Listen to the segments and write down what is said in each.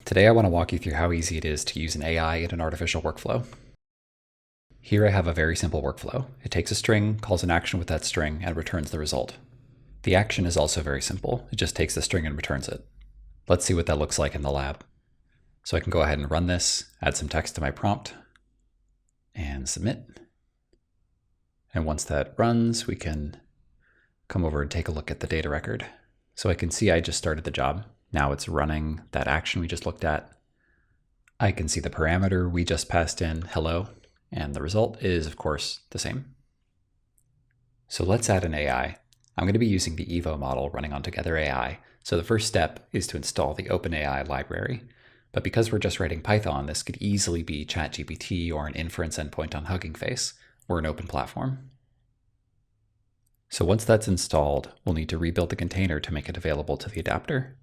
Today I want to walk you through how easy it is to use an AI in an artificial workflow. Here I have a very simple workflow. It takes a string, calls an action with that string, and returns the result. The action is also very simple. It just takes the string and returns it. Let's see what that looks like in the lab. So I can go ahead and run this, add some text to my prompt, and submit. And once that runs, we can come over and take a look at the data record. So I can see I just started the job. Now it's running that action we just looked at. I can see the parameter we just passed in, hello, and the result is, of course, the same. So let's add an AI. I'm going to be using the Evo model running on Together AI. So the first step is to install the OpenAI library. But because we're just writing Python, this could easily be ChatGPT or an inference endpoint on Hugging Face. We're an open platform. So once that's installed, we'll need to rebuild the container to make it available to the adapter.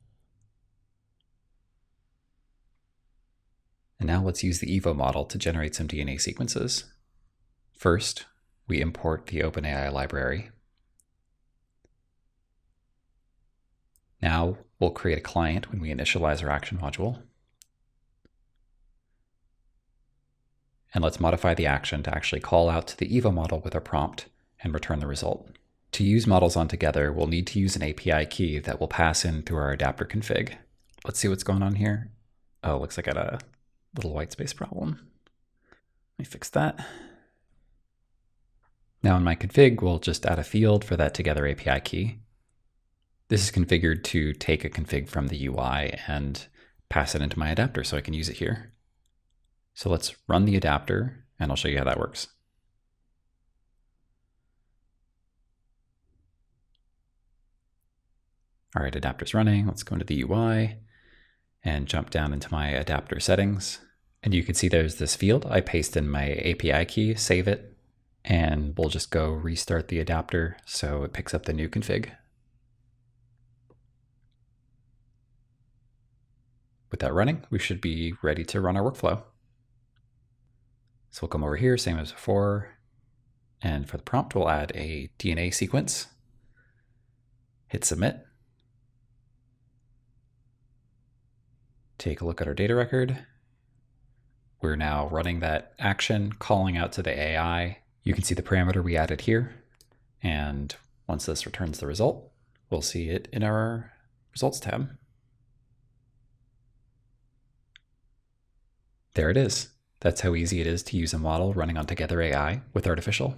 And now let's use the Evo model to generate some DNA sequences. First, we import the OpenAI library. Now we'll create a client when we initialize our action module. And let's modify the action to actually call out to the Evo model with our prompt and return the result. To use models on Together, we'll need to use an API key that we'll pass in through our adapter config. Let's see what's going on here. Oh, looks like I got a little white space problem. Let me fix that. Now in my config, we'll just add a field for that Together API key. This is configured to take a config from the UI and pass it into my adapter so I can use it here. So let's run the adapter and I'll show you how that works. All right, adapter's running. Let's go into the UI and jump down into my adapter settings. And you can see there's this field. I paste in my API key, save it, and we'll just go restart the adapter so it picks up the new config. With that running, we should be ready to run our workflow. So we'll come over here, same as before. And for the prompt, we'll add a DNA sequence. Hit submit. Take a look at our data record. We're now running that action, calling out to the AI. You can see the parameter we added here. And once this returns the result, we'll see it in our results tab. There it is. That's how easy it is to use a model running on Together AI with Artificial.